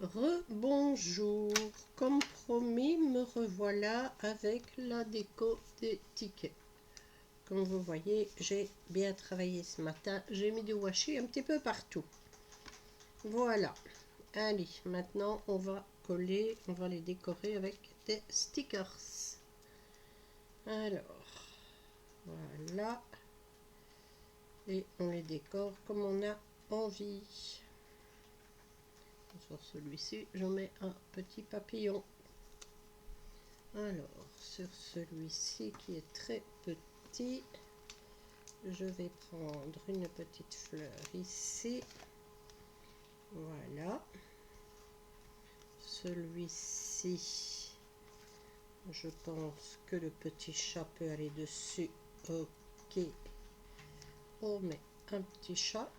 Rebonjour, comme promis, me revoilà avec la déco des tickets. Comme vous voyez, j'ai bien travaillé ce matin. J'ai mis du washi un petit peu partout. Voilà. Allez, maintenant on va coller, on va les décorer avec des stickers. Alors, voilà. Et on les décore comme on a envie. Sur celui-ci, j'en mets un petit papillon. Alors, sur celui-ci qui est très petit, je vais prendre une petite fleur ici. Voilà. Celui-ci, je pense que le petit chat peut aller dessus. Ok. On met un petit chat.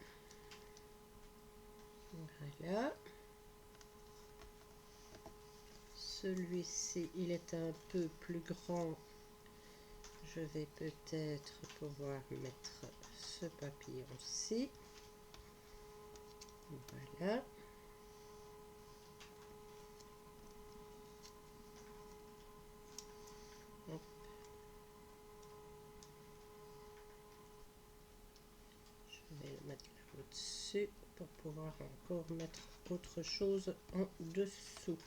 Voilà. Celui-ci, il est un peu plus grand. Je vais peut-être pouvoir mettre ce papillon-ci. Voilà. Hop. Je vais le mettre là au-dessus pour pouvoir encore mettre autre chose en dessous.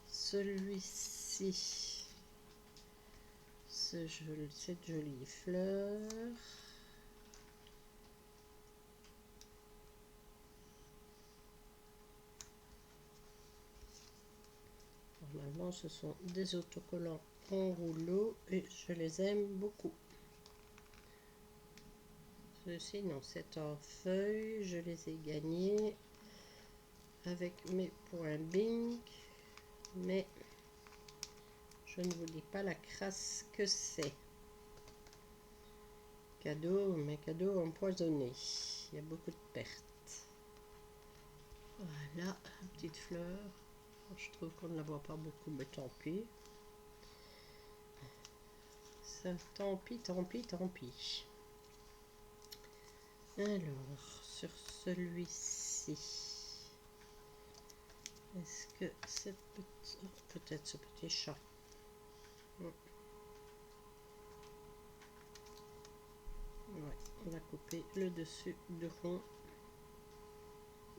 Celui-ci, cette jolie fleur. Normalement, ce sont des autocollants en rouleau et je les aime beaucoup. Ceci, non, c'est en feuille. Je les ai gagnés avec mes points Bic, mais je ne vous dis pas la crasse que c'est. Cadeau, mais cadeau empoisonné. Il y a beaucoup de pertes. Voilà, petite fleur. Je trouve qu'on ne la voit pas beaucoup, mais tant pis. Ça, tant pis, tant pis, tant pis. Alors, sur celui-ci, est-ce que cette petite... peut-être ce petit chat. Ouais, on va couper le dessus de rond.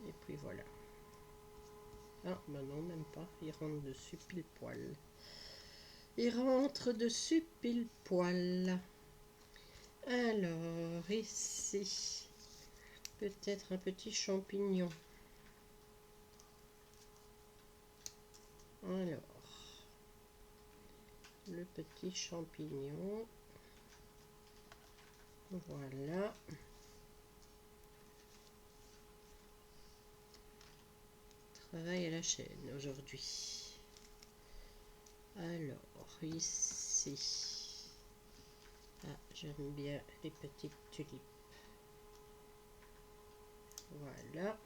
Et puis voilà. Ah, ben non, même pas. Il rentre dessus pile poil. Il rentre dessus pile poil. Alors, ici, peut-être un petit champignon. Alors, le petit champignon. Voilà. Travail à la chaîne aujourd'hui. Alors, ici. Ah, j'aime bien les petites tulipes. Voilà.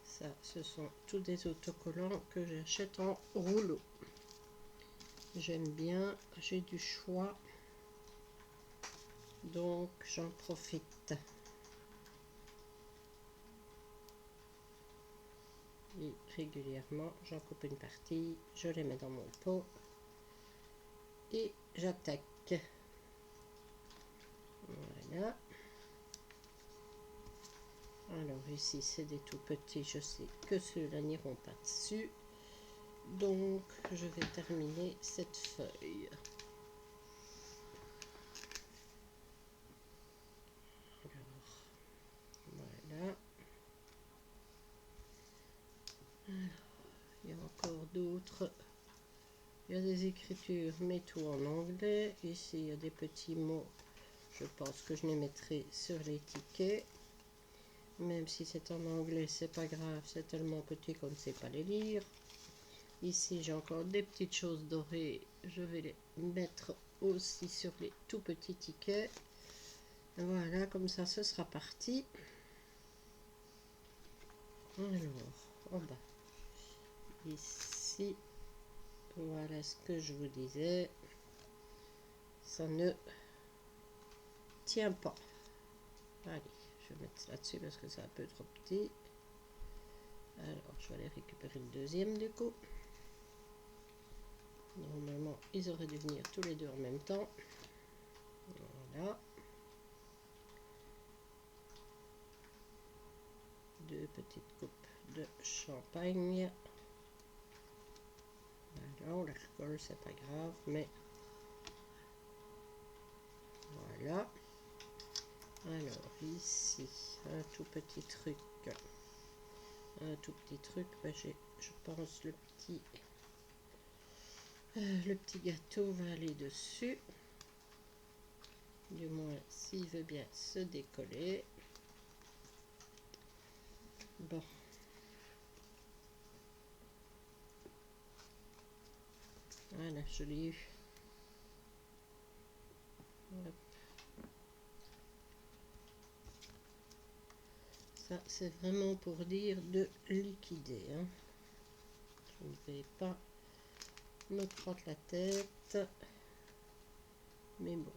Ça, ce sont tous des autocollants que j'achète en rouleau. J'aime bien, j'ai du choix. Donc, j'en profite. Et régulièrement, j'en coupe une partie, je les mets dans mon pot et j'attaque. Voilà. Alors ici, c'est des tout petits, je sais que ceux-là n'iront pas dessus. Donc, je vais terminer cette feuille. Alors, voilà. Alors, il y a encore d'autres. Il y a des écritures, mais tout en anglais. Ici, il y a des petits mots. Je pense que je les mettrai sur les tickets. Même si c'est en anglais, c'est pas grave. C'est tellement petit qu'on ne sait pas les lire. Ici, j'ai encore des petites choses dorées. Je vais les mettre aussi sur les tout petits tickets. Voilà, comme ça, ce sera parti. Alors, en bas. Ici, voilà ce que je vous disais. Ça ne tient pas. Allez, je vais mettre là-dessus parce que c'est un peu trop petit. Alors, je vais aller récupérer le deuxième du coup. Normalement, ils auraient dû venir tous les deux en même temps. Voilà. Deux petites coupes de champagne. Voilà, on la recolle, c'est pas grave, mais voilà. Alors ici, un tout petit truc. Un tout petit truc, ben j'ai, je pense le petit gâteau va aller dessus. Du moins, s'il veut bien se décoller. Bon. Voilà, je l'ai eu. Hop. Ça, c'est vraiment pour dire de liquider. Hein. Je ne vais pas me prendre la tête. Mais bon,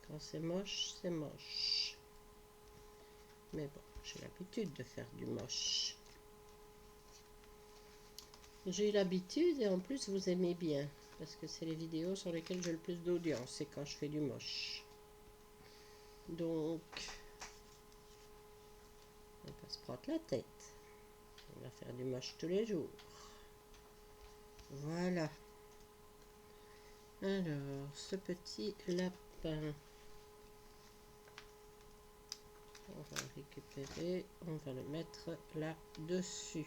quand c'est moche, c'est moche. Mais bon, j'ai l'habitude de faire du moche. J'ai l'habitude et en plus vous aimez bien. Parce que c'est les vidéos sur lesquelles j'ai le plus d'audience. C'est quand je fais du moche. Donc, on va pas se prendre la tête. On va faire du moche tous les jours. Voilà. Alors, ce petit lapin. On va le récupérer. On va le mettre là-dessus.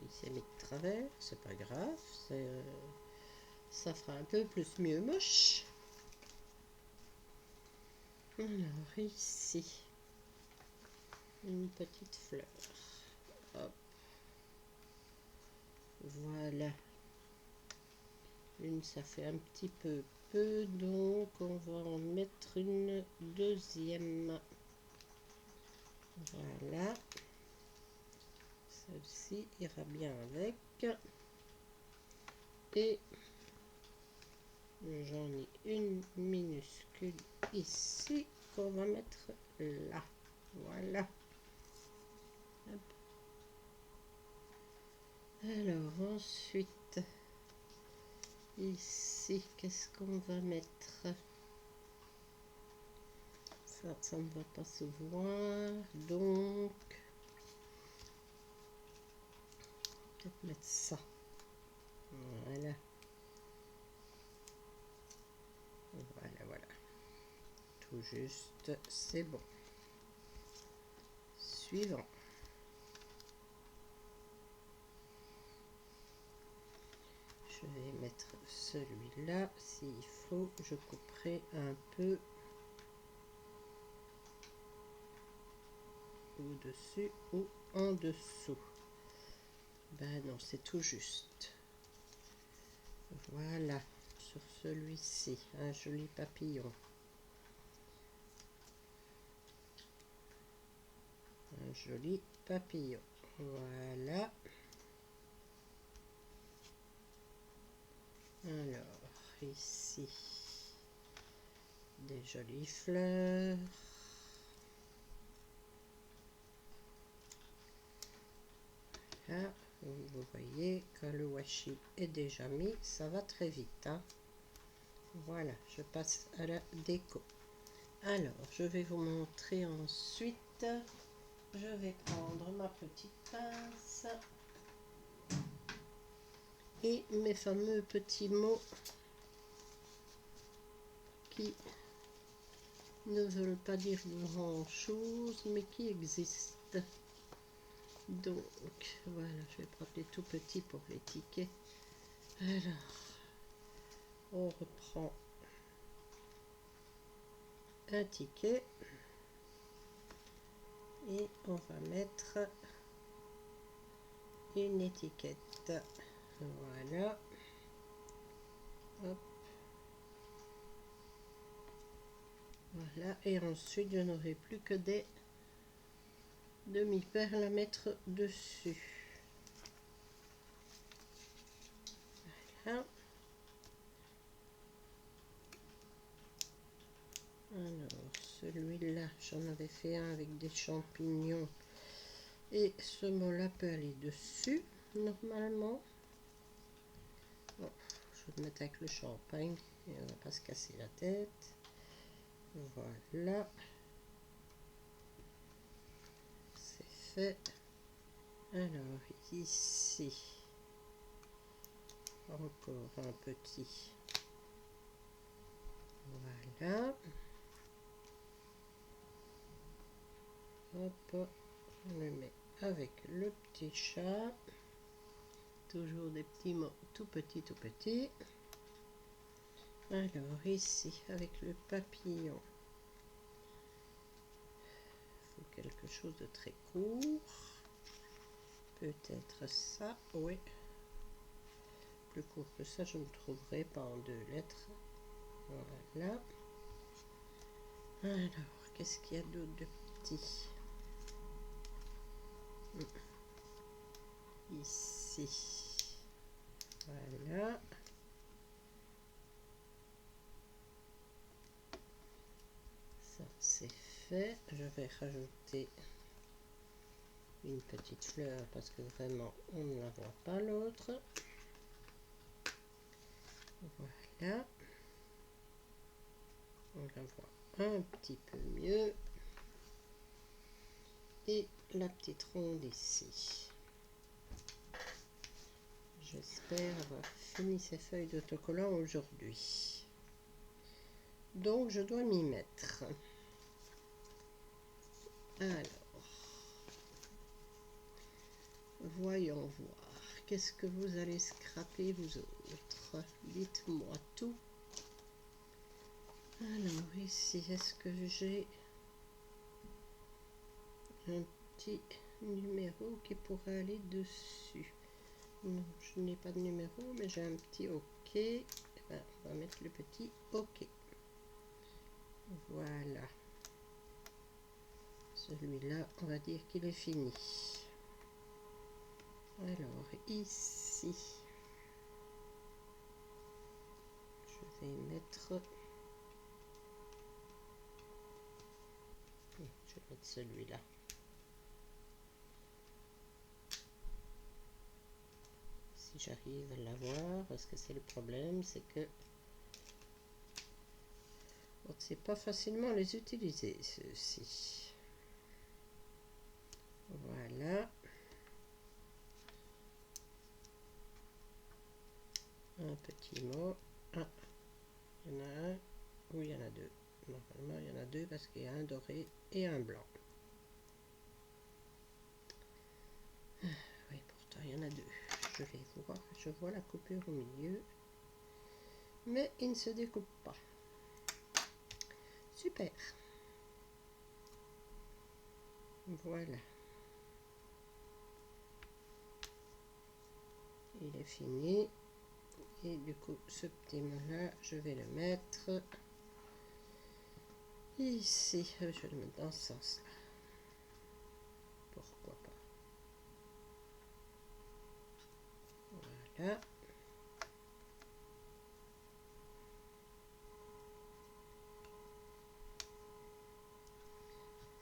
Il s'est mis de travers. C'est pas grave. Ça fera un peu plus mieux moche. Alors, ici. Une petite fleur. Hop. Voilà. Une, ça fait un petit peu donc on va en mettre une deuxième. Voilà. Celle-ci ira bien avec. Et j'en ai une minuscule ici qu'on va mettre là. Voilà. Hop. Alors ensuite, ici, qu'est-ce qu'on va mettre? Ça ne va pas se voir, donc peut-être mettre ça. Voilà. Voilà. Tout juste, c'est bon. Suivant. Je vais mettre celui-là. S'il faut, je couperai un peu au-dessus ou en dessous. Ben non, c'est tout juste. Voilà, sur celui-ci, un joli papillon. Un joli papillon. Voilà. Alors, ici, des jolies fleurs. Là, vous voyez, quand le washi est déjà mis, ça va très vite. Hein. Voilà, je passe à la déco. Alors, je vais vous montrer ensuite. Je vais prendre ma petite pince et mes fameux petits mots qui ne veulent pas dire grand chose, mais qui existent. Donc, voilà, je vais prendre les tout petits pour les tickets. Alors, on reprend un ticket et on va mettre une étiquette. Voilà. Hop. Voilà, et ensuite je n'aurai plus que des demi-perles à mettre dessus. Voilà. Alors, celui-là, j'en avais fait un avec des champignons. Et ce mot-là peut aller dessus, normalement. Bon, je vais le mettre avec le champagne et on va pas se casser la tête. Voilà. C'est fait. Alors, ici, encore un petit. Voilà. Hop, on le met avec le petit chat. Toujours des petits mots tout petits, tout petits. Alors ici, avec le papillon, il faut quelque chose de très court. Peut-être ça, oui. Plus court que ça, je ne trouverai pas en 2 lettres. Voilà. Alors, qu'est-ce qu'il y a d'autre de petit? Ici. Voilà. Ça, c'est fait. Je vais rajouter une petite fleur parce que vraiment, on ne la voit pas l'autre. Voilà. On la voit un petit peu mieux. Et la petite ronde ici. J'espère avoir fini ces feuilles d'autocollant aujourd'hui. Donc je dois m'y mettre. Alors, voyons voir. Qu'est-ce que vous allez scraper vous autres? Dites-moi tout. Alors ici, est-ce que j'ai un petit numéro qui pourrait aller dessus? Non, je n'ai pas de numéro, mais j'ai un petit OK. Ben, on va mettre le petit OK. Voilà. Celui-là, on va dire qu'il est fini. Alors, ici, je vais mettre... Je vais mettre celui-là. Si j'arrive à l'avoir, parce que c'est le problème, c'est que on ne sait pas facilement les utiliser, ceux-ci. Voilà. Un petit mot. Ah, il y en a un ou il y en a deux. Normalement, il y en a deux parce qu'il y a un doré et un blanc. Oui, pourtant, il y en a deux. Je vais voir. Je vois la coupure au milieu. Mais il ne se découpe pas. Super. Voilà. Il est fini. Et du coup, ce petit mot-là, je vais le mettre ici. Je vais le mettre dans ce sens-là. Pourquoi pas. Voilà.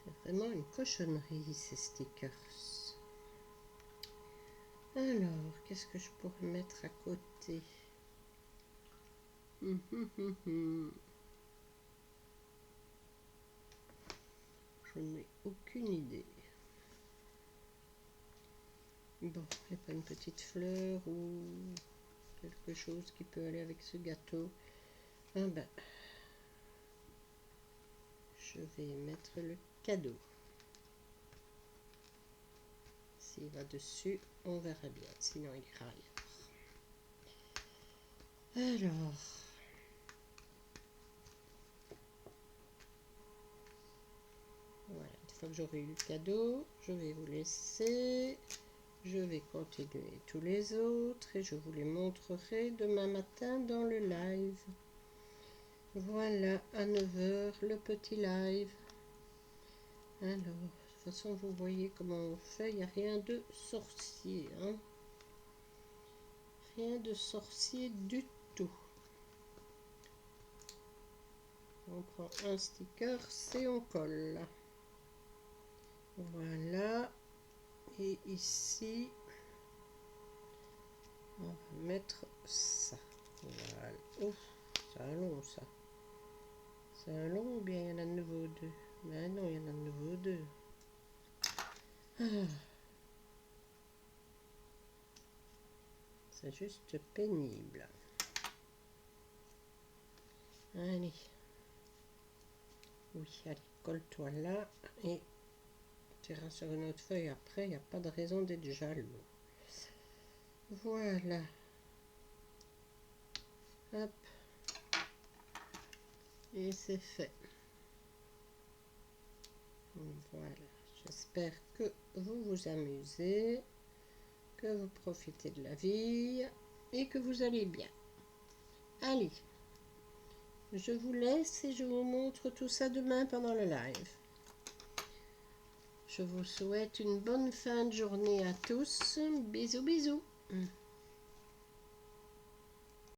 C'est vraiment une cochonnerie, ces stickers. Alors, qu'est-ce que je pourrais mettre à côté? Je n'ai aucune idée. Bon, il n'y a pas une petite fleur ou quelque chose qui peut aller avec ce gâteau. Ah ben, je vais mettre le cadeau. S'il va dessus, on verra bien. Sinon, il ira ailleurs. Alors, voilà. Une fois que j'aurai eu le cadeau, je vais vous laisser. Je vais continuer tous les autres et je vous les montrerai demain matin dans le live. Voilà, à 9 h, le petit live. Alors, de toute façon, vous voyez comment on fait. Il n'y a rien de sorcier. Hein? Rien de sorcier du tout. On prend un sticker et on colle. Voilà. Et ici, on va mettre ça. Voilà. Oh, c'est un long ça. C'est un long ou bien il y en a de nouveau deux? Ben non, il y en a de nouveau deux. C'est juste pénible. Allez. Oui, allez, colle-toi là et tu iras sur une autre feuille après. Il n'y a pas de raison d'être jaloux. Voilà. Hop. Et c'est fait. Voilà. J'espère que vous vous amusez, que vous profitez de la vie et que vous allez bien. Allez. Je vous laisse et je vous montre tout ça demain pendant le live. Je vous souhaite une bonne fin de journée à tous. Bisous, bisous.